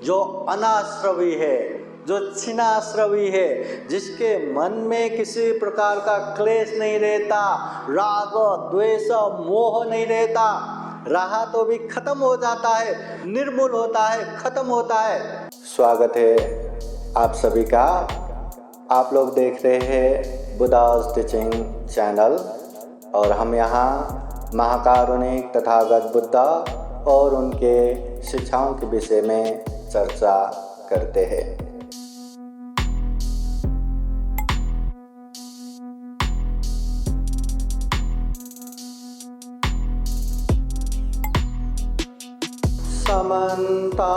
जो अनाश्रवी है, जो छिन्नाश्रवी है, जिसके मन में किसी प्रकार का क्लेश नहीं रहता, राग द्वेष मोह नहीं रहता, रहा तो भी खत्म हो जाता है, निर्मूल होता है, खत्म होता है। स्वागत है आप सभी का। आप लोग देख रहे हैं बुद्धास टीचिंग चैनल और हम यहाँ महाकारुणिक तथागत बुद्ध और उनके शिक्षाओं के विषय में चर्चा करते हैं। समन्ता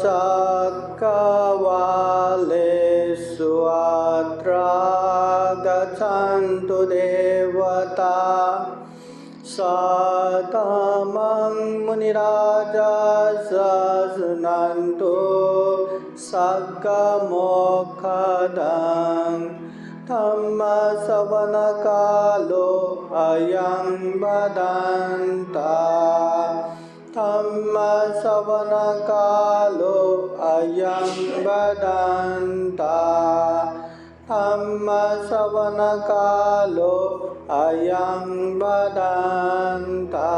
चक्रवालेषु अत्र गच्छन्तु देवता सतमं मुनिराजः शृण्वन्तु सद्गमोक्षदं धम्मश्रवणकालो अयं वदन्तः धम्मश्रवणकालो अयं वदन्तः धम्मश्रवणकालो अयं वदन्तः।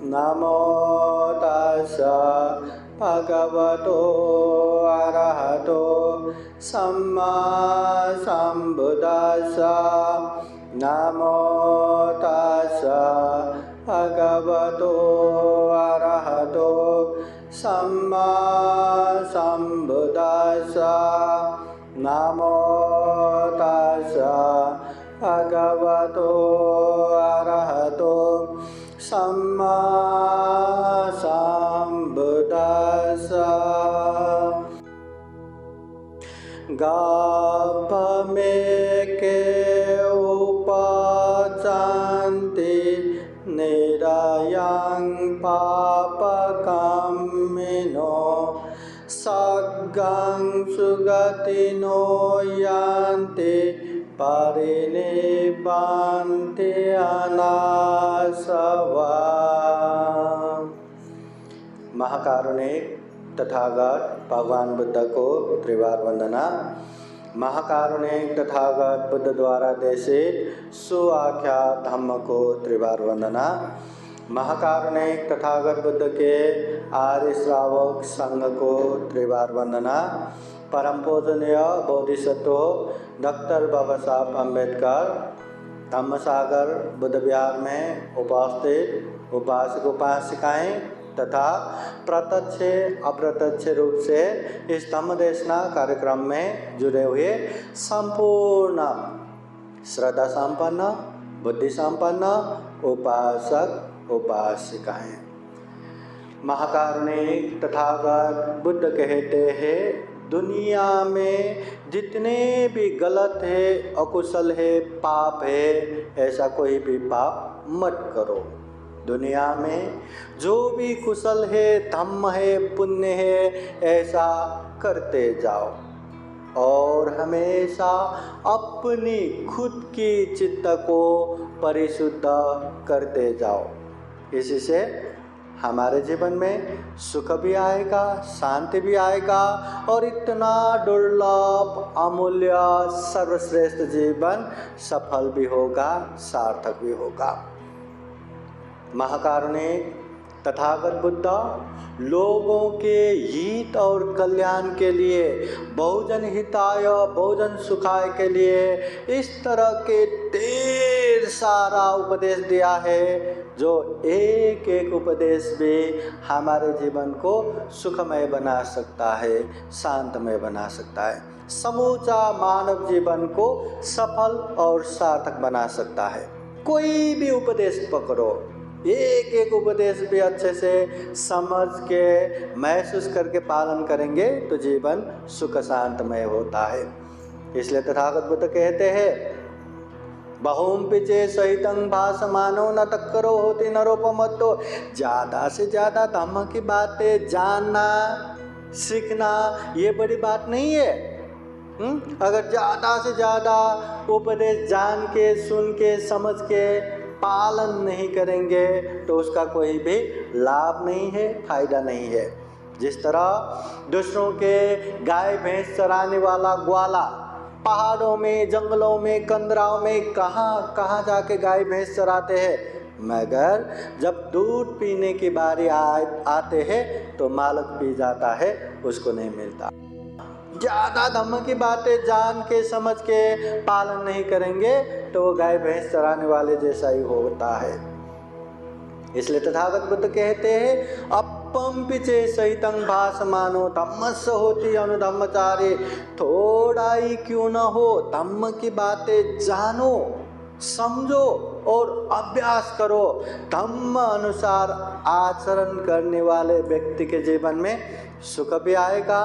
नमो तस्सै भगवतो अरहतो सम्मा सम्बुद्दस्सै। नमो तस्सै भगवतो अरहतो सम्मा सम्बुद्दस्सै। नमो तस्सै भगवतो अरहतो सम्मा सम्बुद्दस्सै। गर्भ में के उपजन्ति निरयं पापकामिनो सर्गं सुगतिनो यान्ति परिनिब्बन्ति अनासवाः। महाकारुणिक तथागत भगवान बुद्ध को त्रिवार वंदना। महाकारुणिक तथागत बुद्ध द्वारा देशित सुआख्यात धम्म को त्रिवार वंदना। महाकारुणिक तथागत बुद्ध के आर्य श्रावक संघ को त्रिवार वंदना। परम पूजनीय बोधिसत्व डॉक्टर बाबा साहब अम्बेडकर धम्मसागर बुद्ध विहार में उपस्थित उपासक उपासिकाएं तथा प्रत्यक्ष अप्रत्यक्ष रूप से इस धम्म देशना कार्यक्रम में जुड़े हुए संपूर्ण श्रद्धा संपन्न बुद्धि संपन्न उपासक उपासिकाएं। महाकारुणिक तथागत बुद्ध कहते हैं, दुनिया में जितने भी गलत है, अकुशल है, पाप है, ऐसा कोई भी पाप मत करो। दुनिया में जो भी कुशल है, धम्म है, पुण्य है, ऐसा करते जाओ और हमेशा अपनी खुद की चित्त को परिशुद्ध करते जाओ। इसी से हमारे जीवन में सुख भी आएगा, शांति भी आएगा और इतना दुर्लभ अमूल्य सर्वश्रेष्ठ जीवन सफल भी होगा, सार्थक भी होगा। महाकारुणिक तथागत बुद्ध लोगों के हित और कल्याण के लिए, बहुजन हिताय बहुजन सुखाय के लिए इस तरह के ढेर सारा उपदेश दिया है, जो एक एक उपदेश भी हमारे जीवन को सुखमय बना सकता है, शांतमय बना सकता है, समूचा मानव जीवन को सफल और सार्थक बना सकता है। कोई भी उपदेश पकड़ो, एक एक उपदेश भी अच्छे से समझ के महसूस करके पालन करेंगे तो जीवन सुख शांतमय होता है। इसलिए तथागत बुद्ध कहते हैं, बहुम पिचे सहितं भासमानो न तक्करो होती नरोपमत्तो। ज़्यादा से ज़्यादा धम्म की बातें जानना सीखना ये बड़ी बात नहीं है। अगर ज़्यादा से ज़्यादा उपदेश जान के सुन के समझ के पालन नहीं करेंगे तो उसका कोई भी लाभ नहीं है, फायदा नहीं है। जिस तरह दूसरों के गाय भैंस चराने वाला ग्वाला पहाड़ों में, जंगलों में, कंदराओं में कहाँ कहाँ जाके गाय भैंस चराते हैं, मगर जब दूध पीने की बारी आते हैं तो मालक पी जाता है, उसको नहीं मिलता। ज़्यादा धम्म की बातें जान के समझ के पालन नहीं करेंगे तो वो गाय भैंस चराने वाले जैसा ही होता है। इसलिए तथागत बुद्ध कहते हैं अपम पिचे सहितं भासमानो धम्मस्य होति अनुधम्मचारे। थोड़ा ही क्यों न हो धम्म की बातें जानो, समझो और अभ्यास करो। धम्म अनुसार आचरण करने वाले व्यक्ति के जीवन में सुख भी आएगा,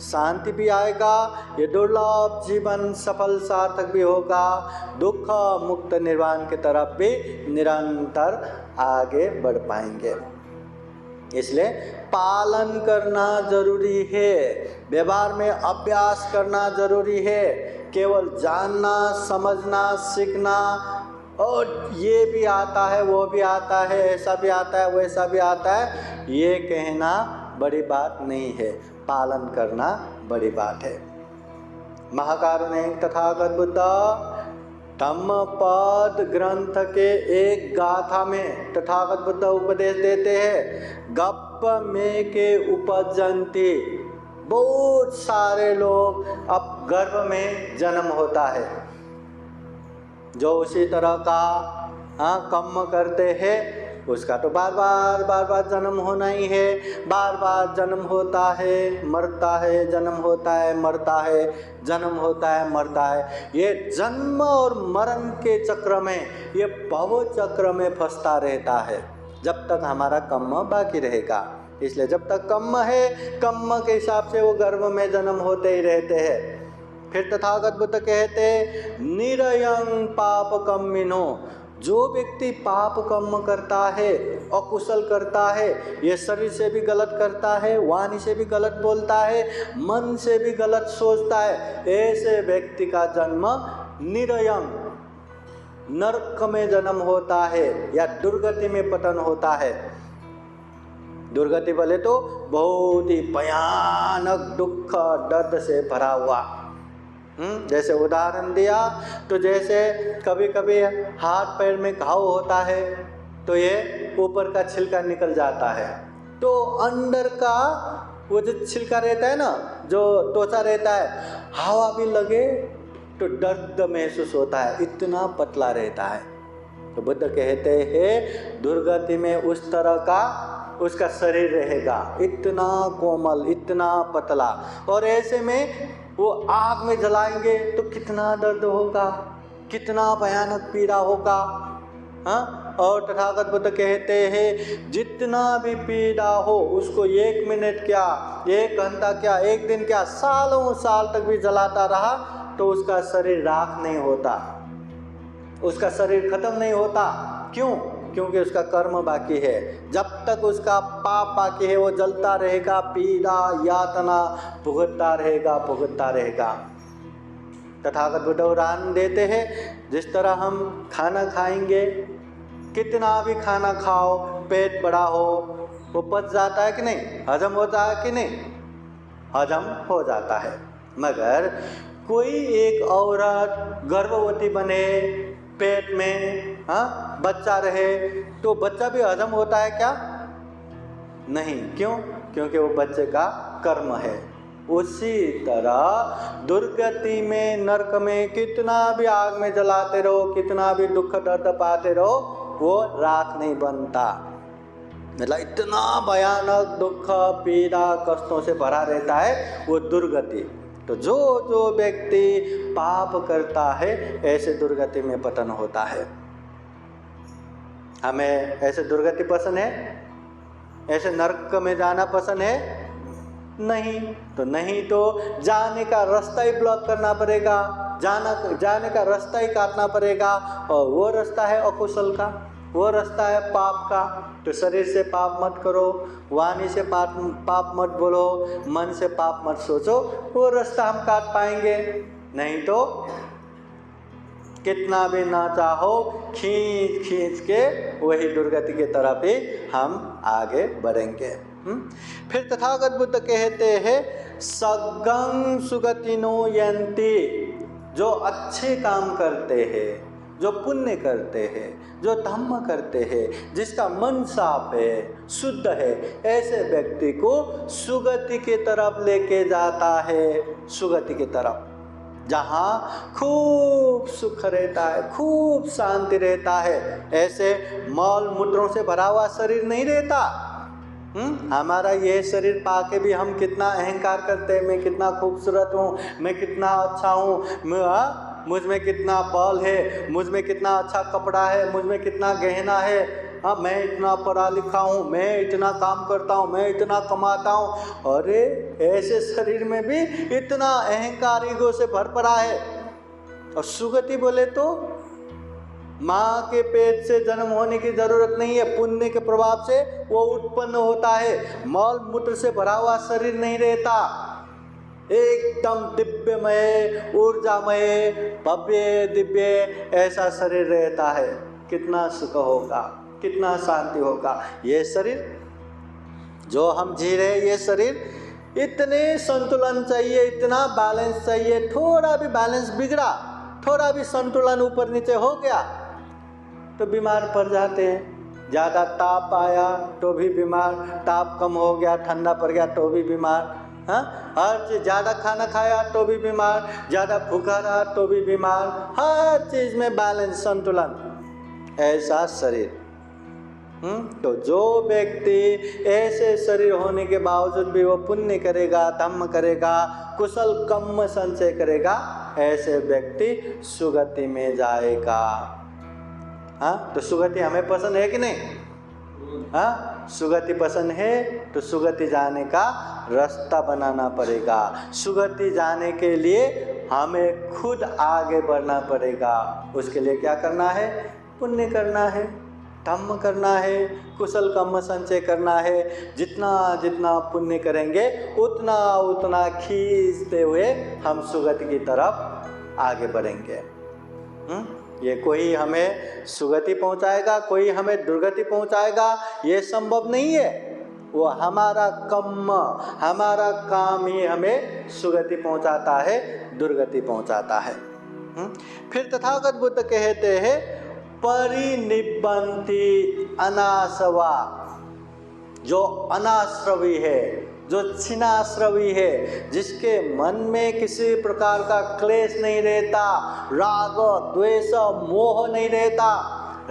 शांति भी आएगा, ये दुर्लभ जीवन सफल सार्थक भी होगा, दुख मुक्त निर्वाण की तरफ भी निरंतर आगे बढ़ पाएंगे। इसलिए पालन करना जरूरी है, व्यवहार में अभ्यास करना जरूरी है। केवल जानना, समझना, सीखना और ये भी आता है, वो भी आता है, ऐसा भी आता है, वैसा भी आता है, ये कहना बड़ी बात नहीं है, पालन करना बड़ी बात है। महाकारुणिक तथागत बुद्ध धम्मपद ग्रंथ के एक गाथा में तथागत बुद्ध उपदेश देते हैं, गप्प में के उपजंती। बहुत सारे लोग अब गर्भ में जन्म होता है, जो उसी तरह का कर्म करते हैं उसका तो बार बार जन्म होना ही है। बार बार जन्म होता है, मरता है, जन्म होता है, मरता है, जन्म होता है, मरता है। ये जन्म और मरण के चक्र में, ये भव चक्र में फंसता रहता है जब तक हमारा कर्म बाकी रहेगा। इसलिए जब तक कर्म है, कर्म के हिसाब से वो गर्भ में जन्म होते ही रहते हैं। फिर तथागत बुद्ध कहते निरयं पाप कम्मिनो। जो व्यक्ति पाप कर्म करता है, अकुशल करता है, ये शरीर से भी गलत करता है, वाणी से भी गलत बोलता है, मन से भी गलत सोचता है, ऐसे व्यक्ति का जन्म निरयं नरक में जन्म होता है या दुर्गति में पतन होता है। दुर्गति बोले तो बहुत ही भयानक दुख दर्द से भरा हुआ। जैसे उदाहरण दिया तो जैसे कभी कभी हाथ पैर में घाव होता है तो ये ऊपर का छिलका निकल जाता है, तो अंदर का वो जो छिलका रहता है ना, जो त्वचा रहता है, हवा भी लगे तो दर्द महसूस होता है, इतना पतला रहता है। तो बुद्ध कहते हैं दुर्गति में उस तरह का उसका शरीर रहेगा, इतना कोमल, इतना पतला, और ऐसे में वो आग में जलाएंगे तो कितना दर्द होगा, कितना भयानक पीड़ा होगा। हाँ, और तथागत बुद्ध कहते हैं जितना भी पीड़ा हो उसको 1 मिनट क्या, 1 घंटा क्या, 1 दिन क्या, सालों साल तक भी जलाता रहा तो उसका शरीर राख नहीं होता, उसका शरीर खत्म नहीं होता। क्यों? क्योंकि उसका कर्म बाकी है। जब तक उसका पाप बाकी है वो जलता रहेगा, पीड़ा यातना भुगतता रहेगा। तथागत बुद्ध उदाहरण देते हैं, जिस तरह हम खाना खाएंगे, कितना भी खाना खाओ, पेट बड़ा हो, वो पच जाता है कि नहीं, हजम होता है कि नहीं, हजम हो जाता है। मगर कोई एक औरत गर्भवती बने, पेट में बच्चा रहे, तो बच्चा भी हजम होता है क्या? नहीं। क्यों? क्योंकि वो बच्चे का कर्म है। उसी तरह दुर्गति में, नरक में कितना भी आग में जलाते रहो, कितना भी दुख दर्द पाते रहो, वो राख नहीं बनता। मतलब इतना भयानक दुख, पीड़ा, कष्टों से भरा रहता है वो दुर्गति। तो जो व्यक्ति पाप करता है ऐसे दुर्गति में पतन होता है। हमें ऐसे दुर्गति पसंद है? ऐसे नरक में जाना पसंद है? नहीं। तो नहीं तो जाने का रास्ता ही ब्लॉक करना पड़ेगा, जाने का रास्ता ही काटना पड़ेगा, और वो रास्ता है अकुशल का, वो रास्ता है पाप का। तो शरीर से पाप मत करो, वाणी से पाप मत बोलो, मन से पाप मत सोचो, वो रास्ता हम काट पाएंगे। नहीं तो कितना भी ना चाहो खींच के वही दुर्गति की तरफ ही हम आगे बढ़ेंगे। फिर तथागत बुद्ध कहते हैं सगं सुगतिनो यन्ति, जो अच्छे काम करते हैं, जो पुण्य करते हैं, जो धम्म करते हैं, जिसका मन साफ है, शुद्ध है, ऐसे व्यक्ति को सुगति की तरफ लेके जाता है। सुगति की तरफ, जहाँ खूब सुख रहता है, खूब शांति रहता है। ऐसे मौल मूत्रों से भरा हुआ शरीर नहीं रहता। हमारा ये शरीर पाके भी हम कितना अहंकार करते हैं, मैं कितना खूबसूरत हूँ, मैं कितना अच्छा हूँ, मुझ में कितना बल है, मुझ में कितना अच्छा कपड़ा है, मुझ में कितना गहना है, हाँ मैं इतना पढ़ा लिखा हूँ, मैं इतना काम करता हूँ, मैं इतना कमाता हूँ। अरे ऐसे शरीर में भी इतना अहंकार ईगो से भर पड़ा है। और सुगति बोले तो माँ के पेट से जन्म होने की जरूरत नहीं है, पुण्य के प्रभाव से वो उत्पन्न होता है। मौल मूत्र से भरा हुआ शरीर नहीं रहता, एकदम दिव्यमय, ऊर्जामय, भव्य दिव्य ऐसा शरीर रहता है। कितना सुख होगा, कितना शांति होगा। ये शरीर जो हम जी रहे, ये शरीर इतने संतुलन चाहिए, इतना बैलेंस चाहिए। थोड़ा भी बैलेंस बिगड़ा, थोड़ा भी संतुलन ऊपर नीचे हो गया तो बीमार पड़ जाते हैं। ज़्यादा ताप आया तो भी बीमार, ताप कम हो गया, ठंडा पड़ गया तो भी बीमार। हाँ, हर चीज़, ज़्यादा खाना खाया तो भी बीमार, ज़्यादा भूखा रहा तो भी बीमार। हर चीज़ में बैलेंस, संतुलन, ऐसा शरीर। तो जो व्यक्ति ऐसे शरीर होने के बावजूद भी वो पुण्य करेगा, धम्म करेगा, कुशल कर्म संचय करेगा, ऐसे व्यक्ति सुगति में जाएगा। हाँ, तो सुगति हमें पसंद है कि नहीं? हाँ, सुगति पसंद है तो सुगति जाने का रास्ता बनाना पड़ेगा। सुगति जाने के लिए हमें खुद आगे बढ़ना पड़ेगा। उसके लिए क्या करना है? पुण्य करना है, धम्म करना है, कुशल कर्म संचय करना है। जितना जितना पुण्य करेंगे उतना उतना खींचते हुए हम सुगति की तरफ आगे बढ़ेंगे। ये कोई हमें सुगति पहुंचाएगा, कोई हमें दुर्गति पहुंचाएगा, ये संभव नहीं है। वो हमारा कर्म, हमारा काम ही हमें सुगति पहुंचाता है, दुर्गति पहुंचाता है। फिर तथागत बुद्ध कहते हैं परिनिब्बन्ति अनासवा, जो अनाश्रवी है, जो छिन्नाश्रवी है, जिसके मन में किसी प्रकार का क्लेश नहीं रहता, राग द्वेष मोह नहीं रहता,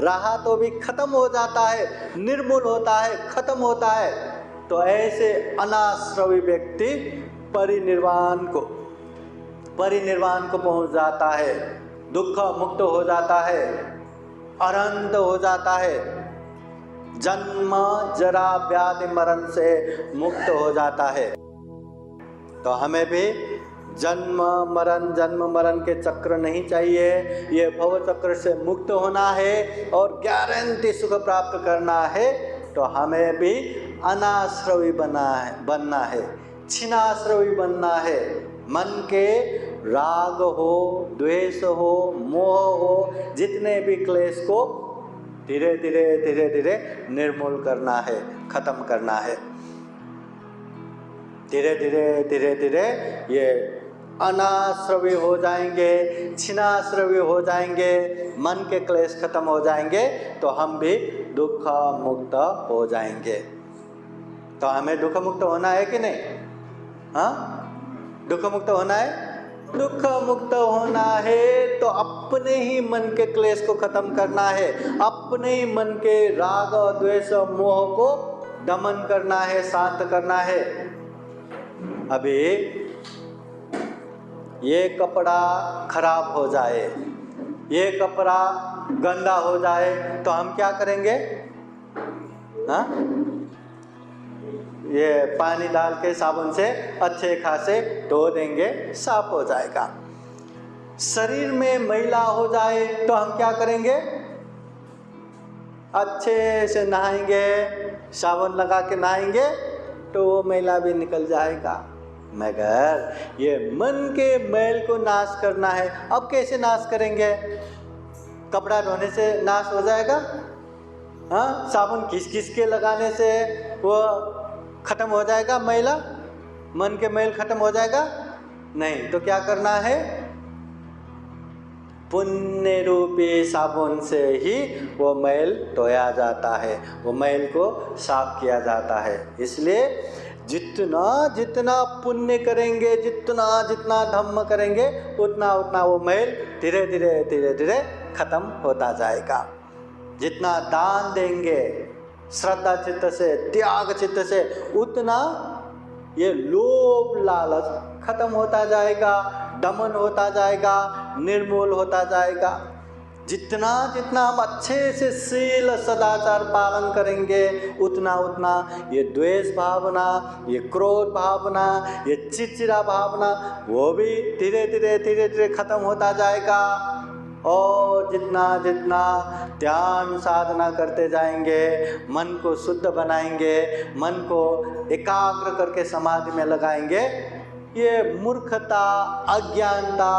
रहा तो भी खत्म हो जाता है, निर्मूल होता है, खत्म होता है, तो ऐसे अनाश्रवी व्यक्ति परिनिर्वाण को पहुंच जाता है, दुख मुक्त हो जाता है, अनंत हो जाता है, जन्म जरा व्याधि मरण से मुक्त हो जाता है। तो हमें भी जन्म मरण के चक्र नहीं चाहिए। ये भव चक्र से मुक्त होना है और गारंटी सुख प्राप्त करना है। तो हमें भी अनाश्रवी बनना है, छिन्नाश्रवी बनना है। मन के राग हो, द्वेष हो, मोह हो, जितने भी क्लेश को धीरे धीरे निर्मूल करना है, खत्म करना है। धीरे धीरे ये अनाश्रवी हो जाएंगे, छिन्नाश्रवी हो जाएंगे, मन के क्लेश खत्म हो जाएंगे, तो हम भी दुख मुक्त हो जाएंगे। तो हमें दुख मुक्त होना है कि नहीं? हाँ, दुख मुक्त होना है। दुख मुक्त होना है तो अपने ही मन के क्लेश को खत्म करना है, अपने ही मन के राग द्वेष मोह को दमन करना है, शांत करना है। अभी ये कपड़ा खराब हो जाए, ये कपड़ा गंदा हो जाए तो हम क्या करेंगे? हाँ, ये पानी डाल के साबुन से अच्छे खासे धो देंगे, साफ हो जाएगा। शरीर में मैला हो जाए तो हम क्या करेंगे? अच्छे से नहाएंगे, साबुन लगा के नहाएंगे तो वो मैला भी निकल जाएगा। मगर ये मन के मैल को नाश करना है। अब कैसे नाश करेंगे? कपड़ा धोने से नाश हो जाएगा? हाँ, साबुन घिस के लगाने से वो खत्म हो जाएगा मैला? मन के मैल खत्म हो जाएगा? नहीं। तो क्या करना है? पुण्य रूपी साबुन से ही वो मैल धोया जाता है, वो मैल को साफ किया जाता है। इसलिए जितना जितना पुण्य करेंगे, जितना जितना धम्म करेंगे, उतना उतना वो मैल धीरे धीरे धीरे धीरे खत्म होता जाएगा। जितना दान देंगे श्रद्धा चित्त से, त्याग चित्त से, उतना ये लोभ लालच खत्म होता जाएगा, दमन होता जाएगा, निर्मूल होता जाएगा। जितना जितना हम अच्छे से शील सदाचार पालन करेंगे, उतना उतना ये द्वेष भावना, ये क्रोध भावना, ये चिड़चिड़ा भावना, वो भी धीरे धीरे धीरे धीरे खत्म होता जाएगा। और जितना जितना ध्यान साधना करते जाएंगे, मन को शुद्ध बनाएंगे, मन को एकाग्र करके समाधि में लगाएंगे, ये मूर्खता, अज्ञानता,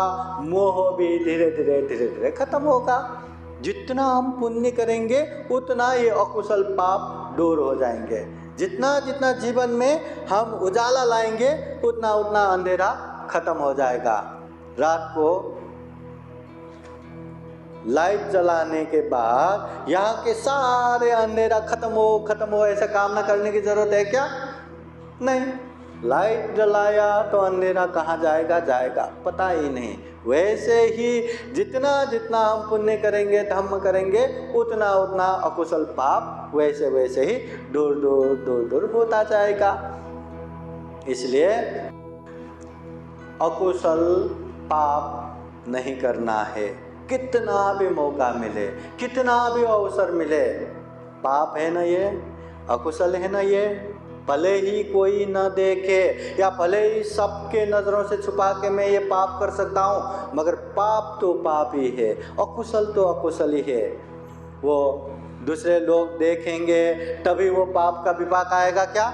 मोह भी धीरे धीरे धीरे धीरे खत्म होगा। जितना हम पुण्य करेंगे, उतना ये अकुशल पाप दूर हो जाएंगे। जितना जितना जीवन में हम उजाला लाएंगे, उतना उतना अंधेरा खत्म हो जाएगा। रात को लाइट जलाने के बाद यहाँ के सारे अंधेरा खत्म हो ऐसा कामना करने की जरूरत है क्या? नहीं। लाइट जलाया तो अंधेरा कहाँ जाएगा? जाएगा पता ही नहीं। वैसे ही जितना जितना हम पुण्य करेंगे, धम्म करेंगे, उतना उतना अकुशल पाप वैसे वैसे ही दूर दूर दूर दूर होता जाएगा। इसलिए अकुशल पाप नहीं करना है। कितना भी मौका मिले, कितना भी अवसर मिले, पाप है ना ये, अकुशल है ना ये, भले ही कोई न देखे या भले ही सबके नज़रों से छुपा के मैं ये पाप कर सकता हूँ, मगर पाप तो पाप ही है, अकुशल तो अकुशल ही है। वो दूसरे लोग देखेंगे तभी वो पाप का विपाक आएगा क्या?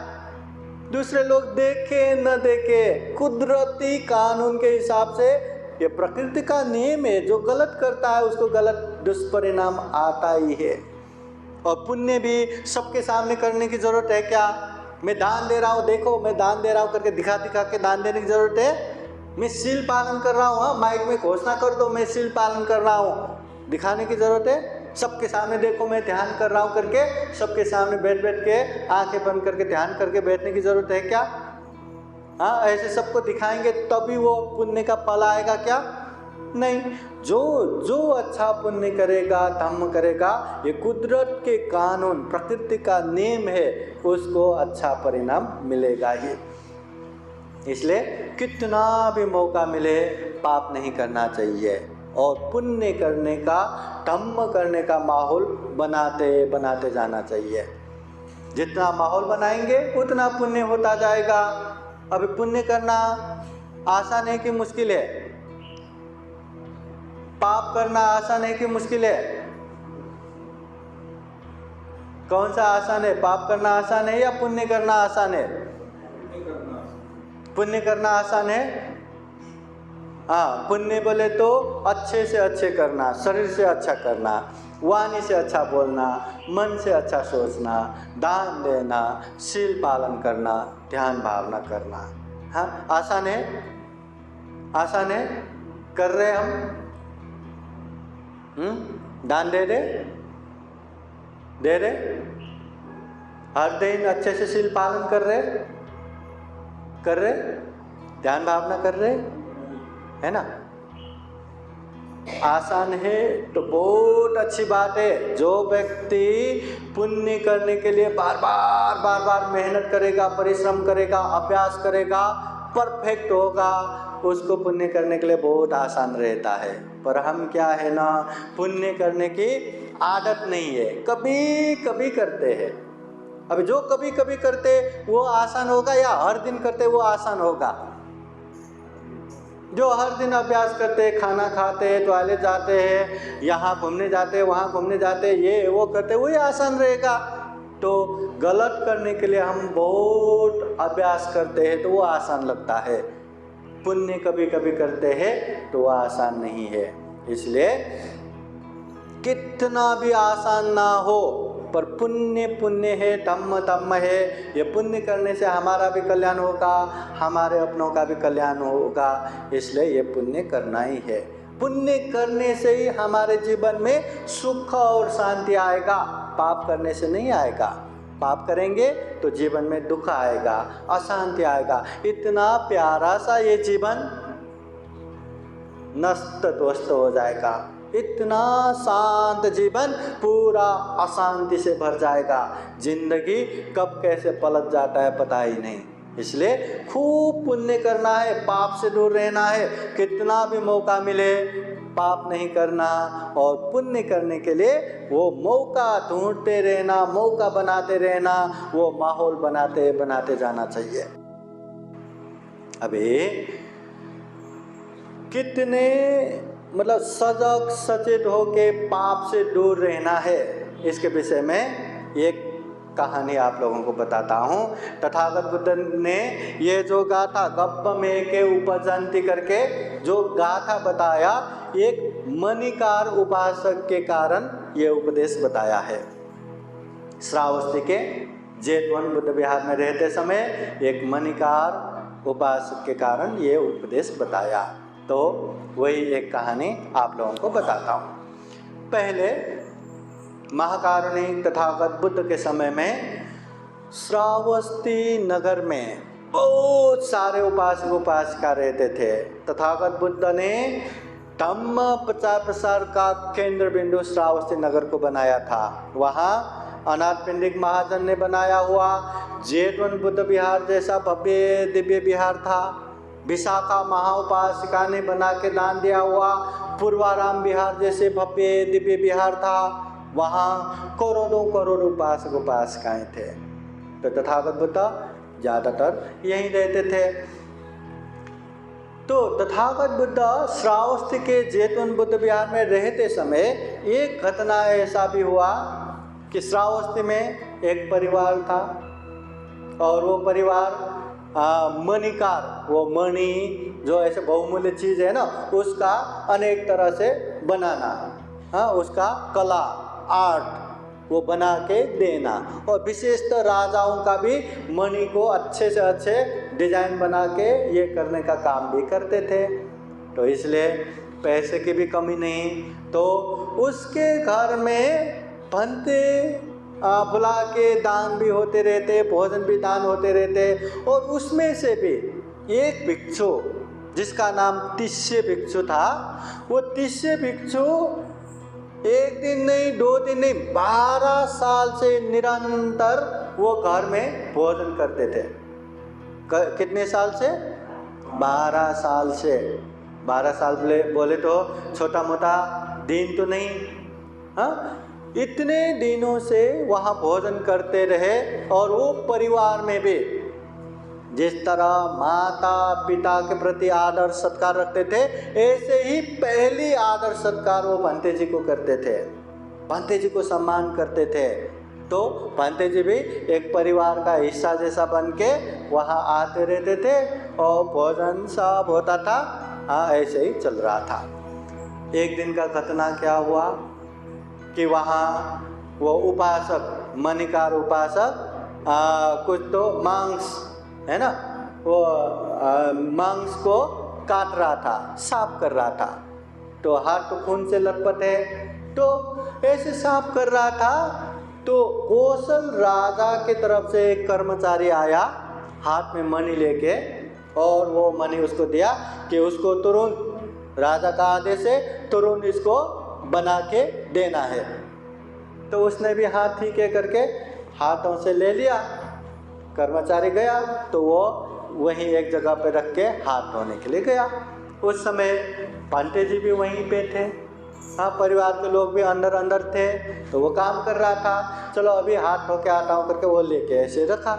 दूसरे लोग देखे न देखे, कुदरती कानून के हिसाब से, ये प्रकृति का नियम है, जो गलत करता है उसको गलत दुष्परिणाम आता ही है। और पुण्य भी सबके सामने करने की जरूरत है क्या? मैं दान दे रहा हूँ, देखो मैं दान दे रहा हूँ करके दिखा दिखा के दान देने की जरूरत है? मैं शील पालन कर रहा हूँ, हाँ माइक में घोषणा कर दो मैं शील पालन कर रहा हूँ, दिखाने की जरूरत है? सबके सामने देखो मैं ध्यान कर रहा हूँ करके सबके सामने बैठ बैठ के आंखें बंद करके ध्यान करके बैठने की जरूरत है क्या? हाँ, ऐसे सबको दिखाएंगे तभी वो पुण्य का फल आएगा क्या? नहीं। जो जो अच्छा पुण्य करेगा, धम्म करेगा, ये कुदरत के कानून, प्रकृति का नियम है, उसको अच्छा परिणाम मिलेगा ही। इसलिए कितना भी मौका मिले पाप नहीं करना चाहिए और पुण्य करने का, धम्म करने का माहौल बनाते बनाते जाना चाहिए। जितना माहौल बनाएंगे उतना पुण्य होता जाएगा। अभी पुण्य करना आसान है कि मुश्किल है? पाप करना आसान है कि मुश्किल है? कौन सा आसान है? पाप करना आसान है या पुण्य करना आसान है? पुण्य करना आसान है। हाँ, पुण्य बोले तो अच्छे से अच्छे करना, शरीर से अच्छा करना, वाणी से अच्छा बोलना, मन से अच्छा सोचना, दान देना, शील पालन करना, ध्यान भावना करना। हाँ, आसान है? आसान है? कर रहे हम? दान दे रहे, हर दिन अच्छे से शील पालन कर रहे, ध्यान भावना कर रहे, है ना? आसान है तो बहुत अच्छी बात है। जो व्यक्ति पुण्य करने के लिए बार बार मेहनत करेगा, परिश्रम करेगा, अभ्यास करेगा, परफेक्ट होगा, उसको पुण्य करने के लिए बहुत आसान रहता है। पर हम क्या है ना, पुण्य करने की आदत नहीं है, कभी कभी करते हैं। अब जो कभी कभी करते वो आसान होगा या हर दिन करते वो आसान होगा? जो हर दिन अभ्यास करते, खाना खाते, टॉयलेट जाते हैं, यहाँ घूमने जाते, वहाँ घूमने जाते, ये वो करते, वही आसान रहेगा। तो गलत करने के लिए हम बहुत अभ्यास करते हैं तो वो आसान लगता है, पुण्य कभी कभी करते हैं तो वो आसान नहीं है। इसलिए कितना भी आसान ना हो, पर पुण्य पुण्य है, धम्म धम्म है। ये पुण्य करने से हमारा भी कल्याण होगा, हमारे अपनों का भी कल्याण होगा, इसलिए ये पुण्य करना ही है। पुण्य करने से ही हमारे जीवन में सुख और शांति आएगा, पाप करने से नहीं आएगा। पाप करेंगे तो जीवन में दुख आएगा, अशांति आएगा। इतना प्यारा सा ये जीवन नष्ट ध्वस्त हो जाएगा। इतना शांत जीवन पूरा अशांति से भर जाएगा। जिंदगी कब कैसे पलट जाता है पता ही नहीं। इसलिए खूब पुण्य करना है, पाप से दूर रहना है। कितना भी मौका मिले पाप नहीं करना, और पुण्य करने के लिए वो मौका ढूंढते रहना, मौका बनाते रहना, वो माहौल बनाते बनाते जाना चाहिए। अभी कितने मतलब सजग सचेत होके पाप से दूर रहना है, इसके विषय में एक कहानी आप लोगों को बताता हूँ। तथागत बुद्ध ने ये जो गाथा गप्प में के उपजंती करके जो गाथा बताया, एक मणिकार उपासक के कारण ये उपदेश बताया है। श्रावस्ती के जेतवन बुद्ध विहार में रहते समय एक मणिकार उपासक के कारण ये उपदेश बताया। तो वही एक कहानी आप लोगों को बताता हूँ। पहले महाकारुणिक तथागत बुद्ध के समय में श्रावस्ती नगर में बहुत सारे उपासक उपासिका रहते थे। तथागत बुद्ध ने धम्म प्रचार प्रसार का केंद्र बिंदु श्रावस्ती नगर को बनाया था। वहाँ अनाथ पिंडिक महाजन ने बनाया हुआ जेतवन बुद्ध विहार जैसा भव्य दिव्य विहार था। विशाखा महाउपासिका ने बना के दान दिया हुआ पूर्वाराम विहार जैसे भव्य दिव्य विहार था। वहाँ करोड़ों करोड़ उपासक उपासिकाएं थे। तो तथागत बुद्ध ज़्यादातर यहीं रहते थे। तो तथागत बुद्ध श्रावस्ती के जेतवन बुद्ध विहार में रहते समय एक घटना ऐसा भी हुआ कि श्रावस्ती में एक परिवार था, और वो परिवार मणिकार, वो मणि जो ऐसे बहुमूल्य चीज़ है ना, उसका अनेक तरह से बनाना, उसका कला आर्ट वो बना के देना, और विशेषतः राजाओं का भी मणि को अच्छे से अच्छे डिजाइन बना के ये करने का काम भी करते थे। तो इसलिए पैसे की भी कमी नहीं। तो उसके घर में भंते बुला के दान भी होते रहते, भोजन भी दान होते रहते। और उसमें से भी एक भिक्षु जिसका नाम तिष्य भिक्षु था, वो तिष्य भिक्षु एक दिन नहीं, 2 दिन नहीं, 12 साल से निरंतर वो घर में भोजन करते थे। कितने साल से? 12 साल से। 12 साल बोले तो छोटा मोटा दिन तो नहीं। हाँ, इतने दिनों से वहाँ भोजन करते रहे। और वो परिवार में भी जिस तरह माता पिता के प्रति आदर सत्कार रखते थे, ऐसे ही पहली आदर सत्कार वो भंते जी को करते थे, भंते जी को सम्मान करते थे। तो भंते जी भी एक परिवार का हिस्सा जैसा बन के वहाँ आते रहते थे, और भोजन सब होता था। हाँ, ऐसे ही चल रहा था। एक दिन का घटना क्या हुआ कि वहाँ वो उपासक, मणिकार उपासक कुछ तो मांस है ना, वो मांस को काट रहा था, साफ कर रहा था। तो हाथ तो खून से लथपथ है, तो ऐसे साफ कर रहा था। तो कौशल राजा की तरफ से एक कर्मचारी आया हाथ में मणि लेके, और वो मणि उसको दिया कि उसको तुरंत राजा का आदेश है, तुरंत इसको बना के देना है। तो उसने भी हाथ ठीक है करके हाथों से ले लिया। कर्मचारी गया तो वो वहीं एक जगह पे रख के हाथ धोने के लिए गया। उस समय भंते जी भी वहीं पे थे। हाँ, परिवार के लोग भी अंदर अंदर थे। तो वो काम कर रहा था, चलो अभी हाथ धो के आता हूँ करके वो लेके ऐसे रखा,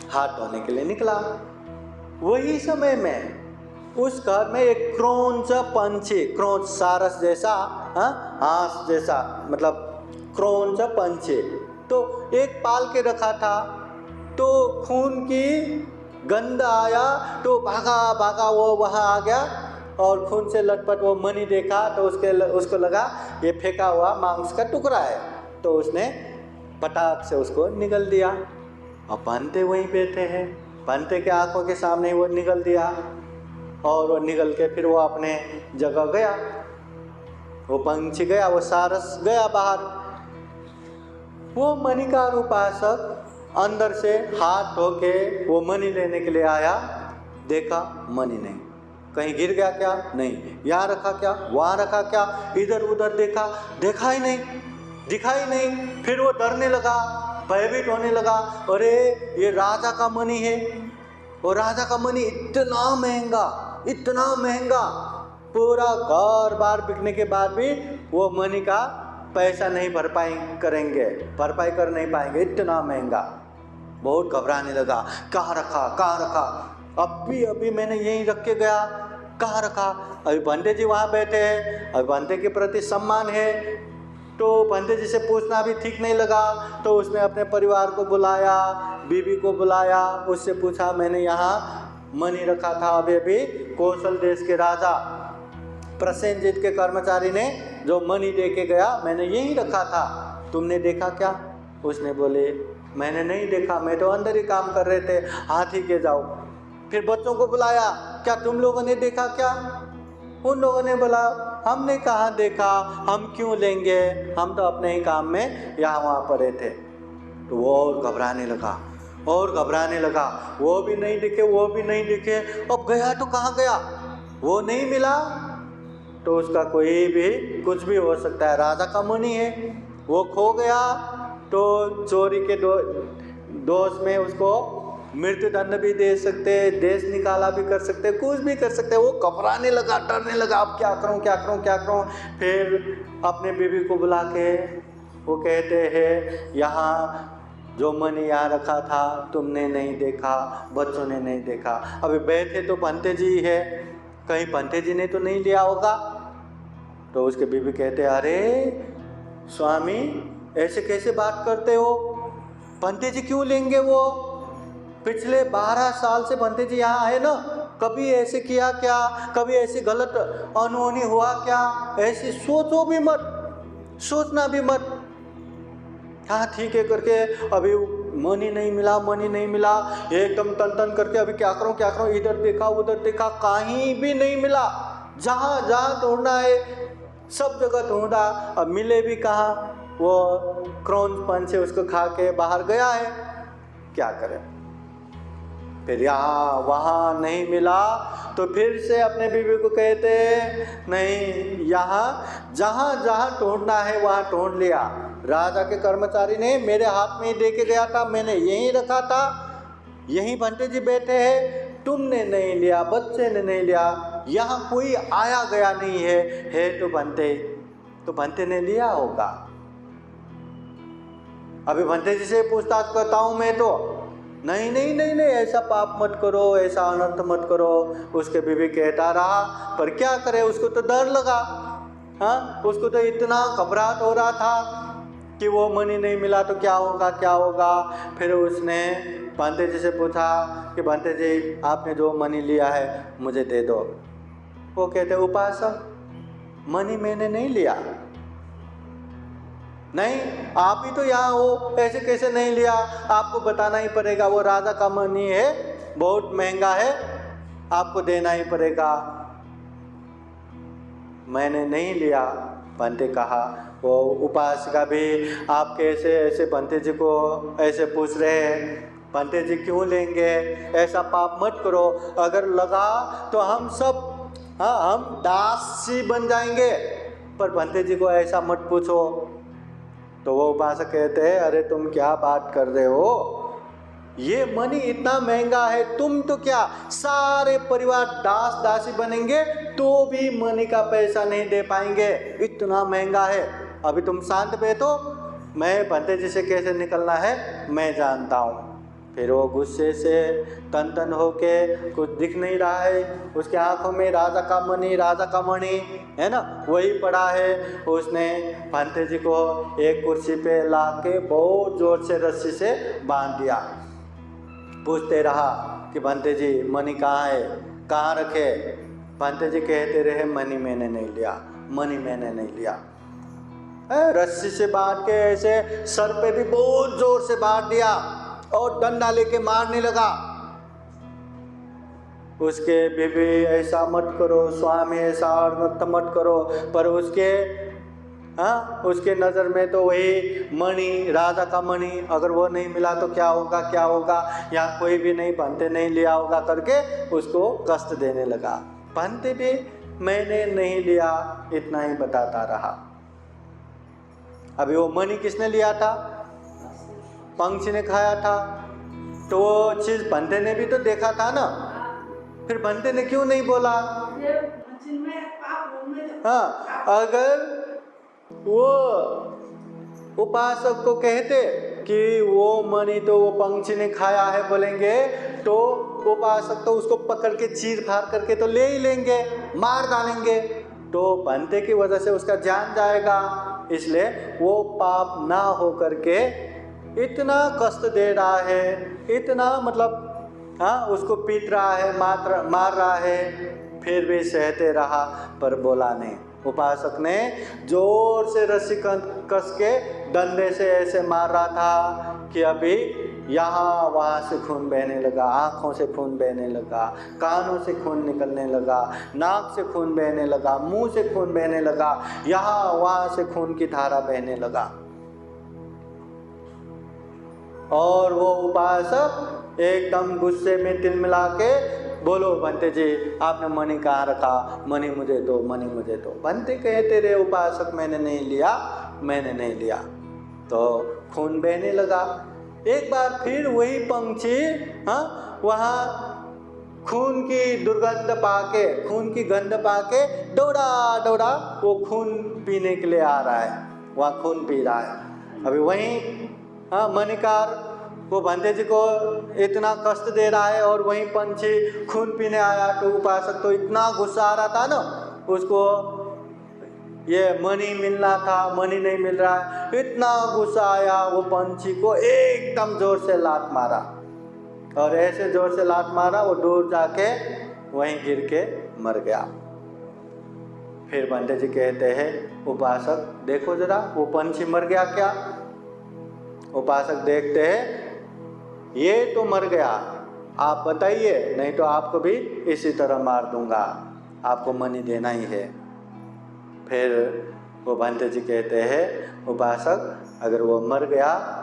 हाथ धोने के लिए निकला। वही समय में उस घर में एक क्रोंच पंछी, क्रोंच सारस जैसा, हांस जैसा, मतलब क्रोंच पंछी, तो एक पाल के रखा था। तो खून की गंध आया तो भागा भागा वो वहाँ आ गया, और खून से लटपट वो मणि देखा तो उसको लगा ये फेंका हुआ मांस का टुकड़ा है। तो उसने पटाख से उसको निगल दिया। अब बंते वहीं बैठे हैं, बंते के आंखों के सामने वो निगल दिया और वो निगल के फिर वो अपने जगह गया। वो पंछी गया, वो सारस गया बाहर। वो मणिकार उपासक अंदर से हाथ धो के वो मणि लेने के लिए आया, देखा मणि नहीं। कहीं गिर गया क्या? नहीं। यहाँ रखा क्या? वहाँ रखा क्या? इधर उधर देखा, देखा ही नहीं, दिखाई नहीं। फिर वो डरने लगा, भयभीत होने लगा। अरे ये राजा का मणि है, वो राजा का मणि इतना महंगा, इतना महंगा, पूरा घर बार बिकने के बाद भी वो मणि का पैसा नहीं भरपाई कर नहीं पाएंगे, इतना महंगा। बहुत घबराने लगा, कहाँ रखा, कहाँ रखा? अभी मैंने यहीं रख के गया, कहाँ रखा? अभी बंदे जी वहाँ बैठे हैं, अभी बंदे के प्रति सम्मान है, तो बंदे जी से पूछना भी ठीक नहीं लगा। तो उसने अपने परिवार को बुलाया, बीवी को बुलाया, उससे पूछा मैंने यहाँ मणि रखा था, अभी कौशल देश के राजा प्रसेनजीत के कर्मचारी ने जो मणि दे के गया, मैंने यहीं रखा था, तुमने देखा क्या? उसने बोले मैंने नहीं देखा, मैं तो अंदर ही काम कर रहे थे, हाथी के जाओ। फिर बच्चों को बुलाया, क्या तुम लोगों ने देखा क्या? उन लोगों ने बोला हमने कहाँ देखा, हम क्यों लेंगे, हम तो अपने ही काम में यहाँ वहाँ पड़े थे। तो वो और घबराने लगा, वो भी नहीं दिखे। अब गया तो कहाँ गया? वो नहीं मिला तो उसका कोई भी कुछ भी हो सकता है, राजा का मणि है। वो खो गया तो चोरी के दोष में उसको मृत्यु दंड भी दे सकते, देश निकाला भी कर सकते, कुछ भी कर सकते। वो घबराने लगा, डरने लगा, अब क्या करूं। फिर अपने बीवी को बुला के वो कहते हैं यहाँ जो मणि यहाँ रखा था तुमने नहीं देखा, बच्चों ने नहीं देखा। अभी बैठे तो पंते जी है, कहीं पंते जी ने तो नहीं लिया होगा। तो उसके बीवी कहते अरे स्वामी ऐसे कैसे बात करते हो, पंते जी क्यों लेंगे? वो पिछले 12 साल से पंते जी यहाँ आए ना, कभी ऐसे किया क्या, कभी ऐसी गलत अनहोनी हुआ क्या? ऐसी सोचो भी मत, सोचना भी मत। हाँ ठीक है करके अभी मणि नहीं मिला, एकदम तन करके अभी क्या करूं, इधर देखा उधर देखा, कहीं भी नहीं मिला। जहाँ ढूंढना है सब जगह ढूंढा, अब मिले भी कहाँ? वो क्रॉन्स पंच से उसको खा के बाहर गया है, क्या करें? फिर यहाँ वहाँ नहीं मिला तो फिर से अपने बीवी को कहते नहीं, यहाँ जहाँ ढूंढना है वहाँ ढूंढ लिया। राजा के कर्मचारी ने मेरे हाथ में ही दे के गया था, मैंने यहीं रखा था, यहीं बंटे जी बैठे हैं, तुमने नहीं लिया, बच्चे ने नहीं लिया, यहाँ कोई आया गया नहीं है तो बंटे ने लिया होगा। अभी बंटे जी से पूछताछ करता हूँ मैं तो नहीं, ऐसा पाप मत करो, ऐसा अनर्थ मत करो। उसके बीवी कहता रहा, पर क्या करे, उसको तो डर लगा। हाँ, उसको तो इतना घबराहट हो रहा था कि वो मणि नहीं मिला तो क्या होगा। फिर उसने बंते जी से पूछा कि बंते जी आपने जो मणि लिया है मुझे दे दो। वो कहते उपासक मणि मैंने नहीं लिया। नहीं, आप ही तो यहाँ हो, ऐसे कैसे नहीं लिया? आपको बताना ही पड़ेगा, वो राजा का मणि है, बहुत महंगा है, आपको देना ही पड़ेगा। मैंने नहीं लिया। पंते कहा, वो उपासिका भी आप कैसे ऐसे पंते जी को ऐसे पूछ रहे हैं? पंते जी क्यों लेंगे? ऐसा पाप मत करो, अगर लगा तो हम सब हम दासी बन जाएंगे, पर पंते जी को ऐसा मत पूछो। तो वो उपासक कहते हैं अरे तुम क्या बात कर रहे हो, ये मणि इतना महंगा है, तुम तो क्या सारे परिवार दास दासी बनेंगे तो भी मणि का पैसा नहीं दे पाएंगे, इतना महंगा है। अभी तुम शांत बैठो, मैं पंते जी से कैसे निकलना है मैं जानता हूँ। फिर वो गुस्से से तन होके, कुछ दिख नहीं रहा है, उसके आंखों में राजा का मणि है ना, वही पड़ा है। उसने पंते जी को एक कुर्सी पे ला के बहुत जोर से रस्सी से बांध दिया। पूछते रहा कि पंते जी मणि कहाँ है, कहाँ रखे? पंते जी कहते रहे मणि मैंने नहीं लिया। रस्सी से बांध के ऐसे सर पे भी बहुत जोर से बांध दिया और डंडा लेके मारने लगा। उसके बीबी ऐसा मत करो, स्वामी ऐसा मत करो, पर उसके नज़र में तो वही मणि, राजा का मणि, अगर वो नहीं मिला तो क्या होगा क्या होगा, यहाँ कोई भी नहीं बनते नहीं लिया होगा करके उसको कष्ट देने लगा। बनते भी मैंने नहीं लिया इतना ही बताता रहा। अभी वो मणि किसने लिया था? पंछी ने खाया था, तो वो चीज़ बंदे ने भी तो देखा था ना, फिर बंदे ने क्यों नहीं बोला? हाँ, अगर वो उपासक को कहते कि वो मणि तो वो पंछी ने खाया है बोलेंगे, तो उपासक तो उसको पकड़ के चीर फाड़ करके तो ले ही लेंगे, मार डालेंगे, तो बंदे की वजह से उसका जान जाएगा। इसलिए वो पाप ना हो करके इतना कष्ट दे रहा है, इतना मतलब उसको पीट रहा है, मार रहा है, फिर भी सहते रहा, पर बोला नहीं। उपासक ने जोर से रस्सी कस के डंडे से ऐसे मार रहा था कि अभी यहाँ वहाँ से खून बहने लगा, आँखों से खून बहने लगा, कानों से खून निकलने लगा, नाक से खून बहने लगा, मुंह से खून बहने लगा, यहाँ वहाँ से खून की धारा बहने लगा। और वो उपासक एकदम गुस्से में तिलमिला के, बोलो बंते जी आपने मणि कहाँ रखा, मणि मुझे दो, मणि मुझे दो। बंते कहते रहे उपासक मैंने नहीं लिया, मैंने नहीं लिया, तो खून बहने लगा। एक बार फिर वही पंछी वहाँ खून की दुर्गंध पाके, खून की गंध पाके दौड़ा दौड़ा वो खून पीने के लिए आ रहा है, वहाँ खून पी रहा है। अभी वहीं मणिकार वो बंदे जी को इतना कष्ट दे रहा है और वहीं पंछी खून पीने आया, तो उपासक तो इतना गुस्सा आ रहा था ना, उसको ये मणि मिलना था, मणि नहीं मिल रहा है, इतना गुस्सा आया, वो पंछी को एकदम जोर से लात मारा, और ऐसे जोर से लात मारा वो दूर जाके वहीं गिर के मर गया। फिर बंदे जी कहते हैं उपासक देखो जरा वो पंछी मर गया क्या? उपासक देखते हैं ये तो मर गया, आप बताइए नहीं तो आपको भी इसी तरह मार दूंगा, आपको मणि देना ही है। फिर वो बंदे जी कहते हैं उपासक अगर वो मर गया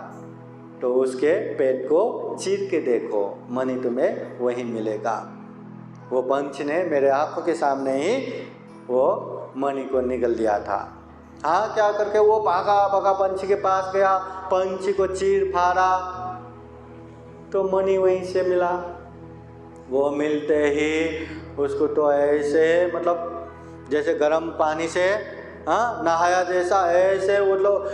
तो उसके पेट को चीर के देखो, मणि तुम्हें वही मिलेगा। वो पंछी ने मेरे आंखों के सामने ही वो मणि को निगल दिया था। हाँ, क्या करके वो भागा पंछी के पास गया, पंछी को चीर फाड़ा तो मणि वहीं से मिला। वो मिलते ही उसको तो ऐसे मतलब जैसे गर्म पानी से नहाया जैसा ऐसे वो लोग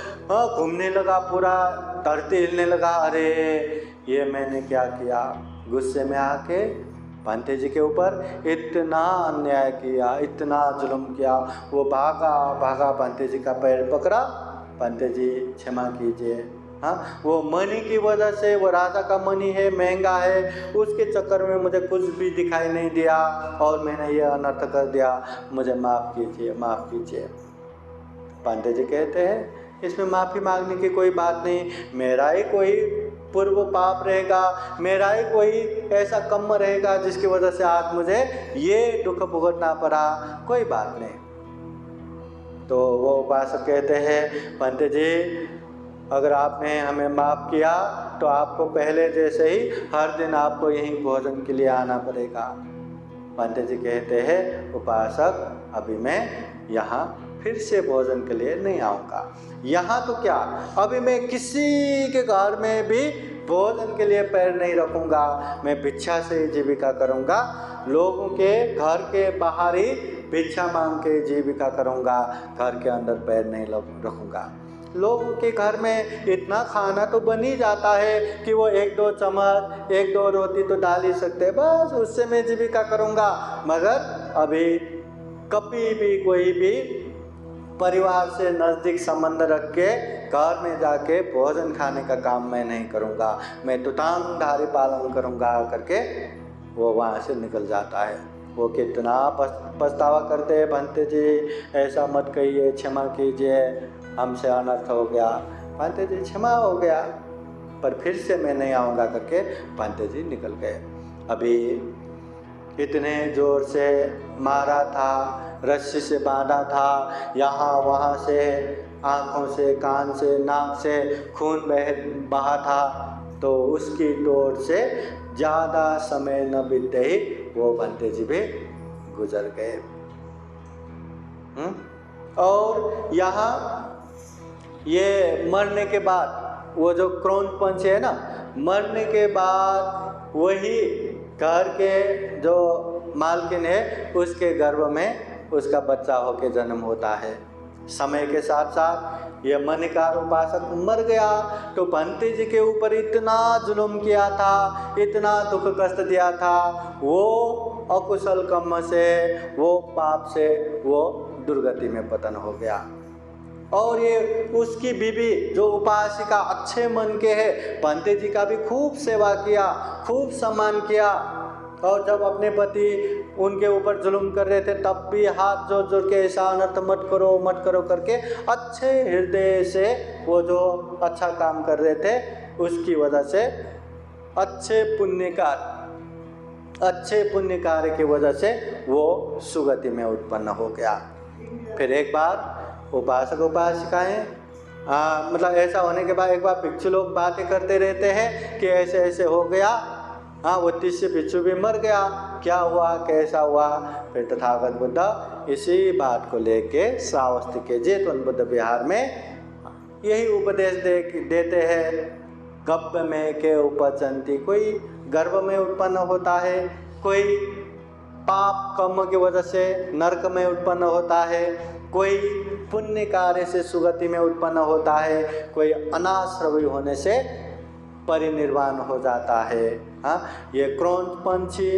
घूमने लगा, पूरा धरती हिलने लगा। अरे ये मैंने क्या किया, गुस्से में आके बंते जी के ऊपर इतना अन्याय किया, इतना जुल्म किया। वो भागा बंते जी का पैर पकड़ा, बंते जी क्षमा कीजिए, वो मणि की वजह से, वो राजा का मणि है, महंगा है, उसके चक्कर में मुझे कुछ भी दिखाई नहीं दिया और मैंने ये अनर्थ कर दिया, मुझे माफ़ कीजिए, माफ़ कीजिए। पंडित जी कहते हैं इसमें माफ़ी मांगने की कोई बात नहीं, मेरा ही कोई पूर्व पाप रहेगा, मेरा ही कोई ऐसा कर्म रहेगा जिसकी वजह से आज मुझे ये दुख भुगतना पड़ा, कोई बात नहीं। तो वो उपासक कहते हैं पंडित जी अगर आपने हमें माफ़ किया तो आपको पहले जैसे ही हर दिन आपको यहीं भोजन के लिए आना पड़ेगा। पंडित जी कहते हैं उपासक अभी मैं यहाँ फिर से भोजन के लिए नहीं आऊँगा, यहाँ तो क्या अभी मैं किसी के घर में भी भोजन के लिए पैर नहीं रखूँगा, मैं भिक्षा से जीविका करूँगा, लोगों के घर के बाहर ही भिक्षा मांग के जीविका करूँगा, घर के अंदर पैर नहीं रखूँगा। लोगों के घर में इतना खाना तो बन ही जाता है कि वो एक दो चम्मच, एक दो रोटी तो डाल ही सकते हैं, बस उससे मैं जीविका करूँगा। मगर अभी कभी भी कोई भी परिवार से नज़दीक संबंध रख के घर में जाके भोजन खाने का काम मैं नहीं करूँगा, मैं तुतांगधारी पालन करूँगा करके वो वहाँ से निकल जाता है। वो कितना पछतावा करते हैं, बनते जी ऐसा मत कहिए, क्षमा कीजिए, हमसे अनर्थ हो गया, पांते जी क्षमा हो गया, पर फिर से मैं नहीं आऊँगा करके पांते जी निकल गए। अभी इतने जोर से मारा था, रस्सी से बांधा था, यहाँ वहाँ से, आँखों से, कान से, नाक से खून बहा था, तो उसकी डोर से ज़्यादा समय न बीतते ही वो पांते जी भी गुजर गए। और यहाँ ये मरने के बाद वो जो क्रोंच पंछी है ना, मरने के बाद वही घर के जो मालकिन है उसके गर्भ में उसका बच्चा होके जन्म होता है। समय के साथ साथ ये मणिकार उपासक मर गया तो पांते जी के ऊपर इतना जुल्म किया था, इतना दुख कष्ट दिया था, वो अकुशल कर्म से, वो पाप से वो दुर्गति में पतन हो गया। और ये उसकी बीवी जो उपासिका अच्छे मन के है, पांते जी का भी खूब सेवा किया, खूब सम्मान किया, और जब अपने पति उनके ऊपर जुल्म कर रहे थे तब भी हाथ जोड़ जोड़ के ऐसा अनर्थ मत करो करके करके अच्छे हृदय से वो जो अच्छा काम कर रहे थे उसकी वजह से अच्छे पुण्य कार्य की वजह से वो सुगति में उत्पन्न हो गया। फिर एक बार उपासक उपासिकाएं मतलब ऐसा होने के बाद एक बार भिक्षु लोग बातें करते रहते हैं कि ऐसे ऐसे हो गया, वो तीसरे भिक्षु भी मर गया, क्या हुआ कैसा हुआ। फिर तथागत बुद्ध इसी बात को लेके श्रावस्ती के जेतवन बुद्ध विहार में यही उपदेश देते हैं। गब्ब में के उपचंती, कोई गर्भ में उत्पन्न होता है, कोई पाप कर्म की वजह से नरक में उत्पन्न होता है, कोई पुण्य कार्य से सुगति में उत्पन्न होता है, कोई अनाश्रवी होने से परिनिर्वाण हो जाता है। ये क्रोंच पंछी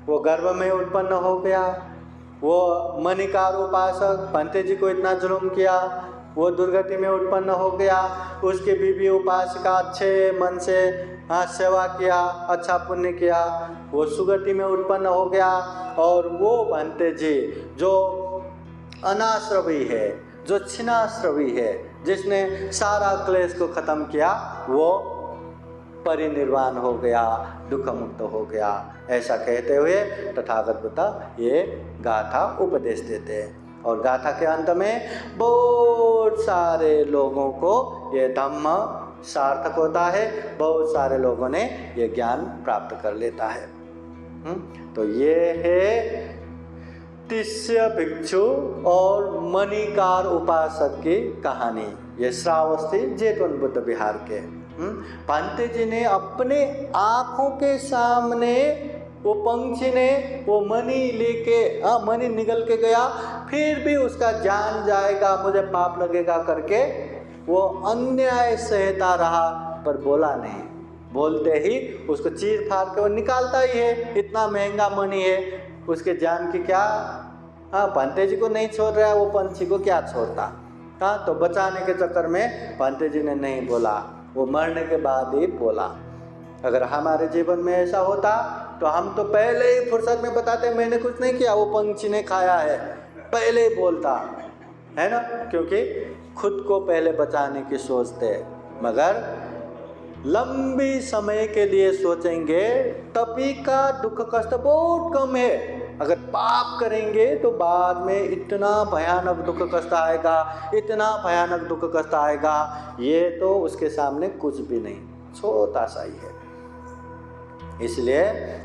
वो गर्भ में उत्पन्न हो गया, वो मणिकार उपासक पांते जी को इतना जुल्म किया, वो दुर्गति में उत्पन्न हो गया। उसके बीवी उपासिका अच्छे मन से सेवा किया, अच्छा पुण्य किया, वो सुगति में उत्पन्न हो गया। और वो पांते जी जो अनाश्रवी है, जो छिन्नाश्रवी है, जिसने सारा क्लेश को खत्म किया, वो परिनिर्वाण हो गया, दुख मुक्त हो गया। ऐसा कहते हुए तथागत बुद्ध ये गाथा उपदेश देते हैं। और गाथा के अंत में बहुत सारे लोगों को ये धम्म सार्थक होता है, बहुत सारे लोगों ने ये ज्ञान प्राप्त कर लेता है। तो ये है तिस्य भिक्षु और मणिकार उपासक की कहानी। ये श्रावस्ती जेतवन बुद्ध विहार के पांते जी ने अपने आँखों के सामने वो पंछी ने वो मणि लेके मणि निगल के गया, फिर भी उसका जान जाएगा, मुझे पाप लगेगा करके वो अन्याय सहता रहा, पर बोला नहीं। बोलते ही उसको चीर फाड़ के वो निकालता ही है, इतना महंगा मणि है, उसके जान की क्या। पांते जी को नहीं छोड़ रहा है, वो पंछी को क्या छोड़ता। तो बचाने के चक्कर में पांते जी ने नहीं बोला, वो मरने के बाद ही बोला। अगर हमारे जीवन में ऐसा होता तो हम तो पहले ही फुर्सत में बताते मैंने कुछ नहीं किया, वो पंछी ने खाया है, पहले ही बोलता है ना, क्योंकि खुद को पहले बचाने की सोचते। मगर लंबी समय के लिए सोचेंगे तभी का दुख कष्ट बहुत कम है। अगर पाप करेंगे तो बाद में इतना भयानक दुख कष्ट आएगा, इतना भयानक दुख कष्ट आएगा, ये तो उसके सामने कुछ भी नहीं, छोटा सा ही है। इसलिए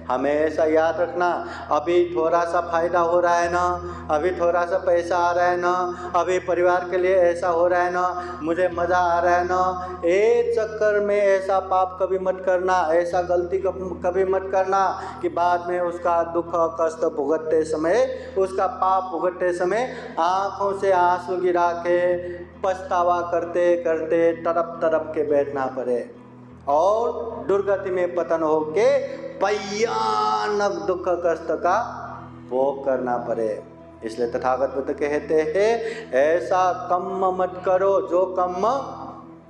हमें ऐसा याद रखना, अभी थोड़ा सा फायदा हो रहा है ना, अभी थोड़ा सा पैसा आ रहा है ना, अभी परिवार के लिए ऐसा हो रहा है ना, मुझे मज़ा आ रहा है ना, एक चक्कर में ऐसा पाप कभी मत करना, ऐसा गलती कभी मत करना कि बाद में उसका दुख कष्ट भुगतते समय, उसका पाप भुगतते समय आँखों से आंसू गिरा के पछतावा करते करते तड़प तड़प के बैठना पड़े और दुर्गति में पतन होके भयानक दुख कष्ट का भोग करना पड़े। इसलिए तथागत बुद्ध कहते हैं ऐसा कर्म मत करो जो कर्म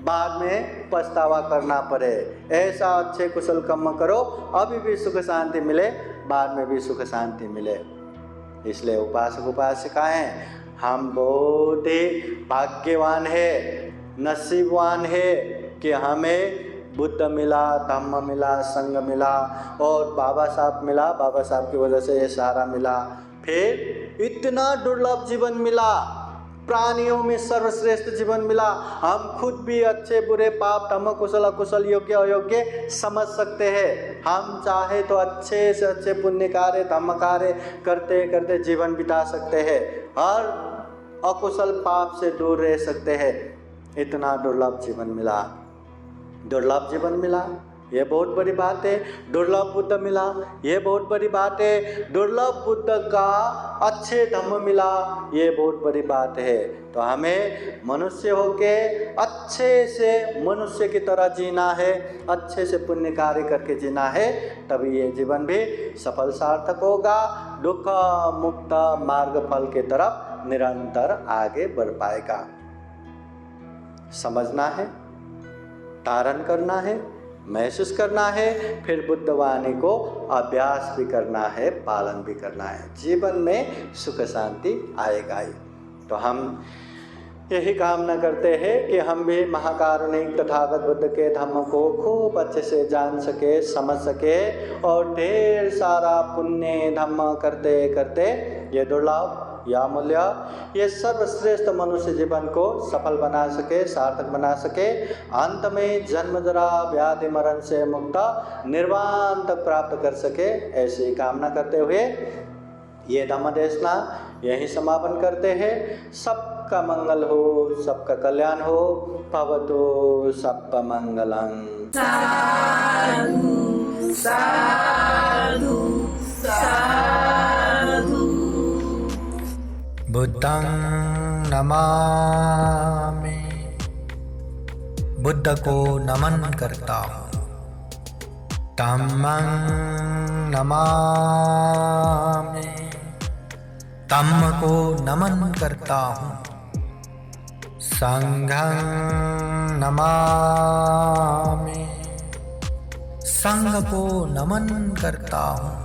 बाद में पछतावा करना पड़े, ऐसा अच्छे कुशल कर्म करो अभी भी सुख शांति मिले, बाद में भी सुख शांति मिले। इसलिए उपासक उपासिकाएं हम बहुत ही भाग्यवान है, नसीबवान है कि हमें बुद्ध मिला, धम्म मिला, संघ मिला और बाबा साहब मिला। बाबा साहब की वजह से ये सारा मिला। फिर इतना दुर्लभ जीवन मिला, प्राणियों में सर्वश्रेष्ठ जीवन मिला। हम खुद भी अच्छे बुरे, पाप, धर्म, कुशल, अकुशल, योग्य अयोग्य समझ सकते हैं। हम चाहे तो अच्छे से अच्छे पुण्य कार्य, धर्म कार्य करते करते जीवन बिता सकते हैं और अकुशल पाप से दूर रह सकते हैं। इतना दुर्लभ जीवन मिला, दुर्लभ जीवन मिला, ये बहुत बड़ी बात है। दुर्लभ बुद्ध मिला, ये बहुत बड़ी बात है। दुर्लभ बुद्ध का अच्छे धम्म मिला, ये बहुत बड़ी बात है। तो हमें मनुष्य होके अच्छे से मनुष्य की तरह जीना है, अच्छे से पुण्य कार्य करके जीना है, तभी ये जीवन भी सफल सार्थक होगा। दुख मुक्त मार्ग फल के तरफ निरंतर आगे बढ़ पाएगा। समझना है, धारण करना है, महसूस करना है, फिर बुद्धवाणी को अभ्यास भी करना है, पालन भी करना है। जीवन में सुख शांति आएगा ही। तो हम यही कामना करते हैं कि हम भी महाकारुणिक तथागत बुद्ध के धम्म को खूब अच्छे से जान सके, समझ सके और ढेर सारा पुण्य धम्म करते करते ये दुर्लभ या मूल्य, ये सर्वश्रेष्ठ मनुष्य जीवन को सफल बना सके, सार्थक बना सके। अंत में जन्म जरा व्याधि मरण से मुक्त निर्वाण तक प्राप्त कर सके, ऐसी कामना करते हुए ये धम्म देशना यही समापन करते हैं। सबका मंगल हो, सबका कल्याण हो। भवतु सबका मंगलम। साधु साधु साधु। बुद्धं नमामि, बुद्ध को नमन करता हूँ। धम्मं नमामि, धम्म को नमन करता हूँ। संघं नमामि, संघ को नमन करता हूँ।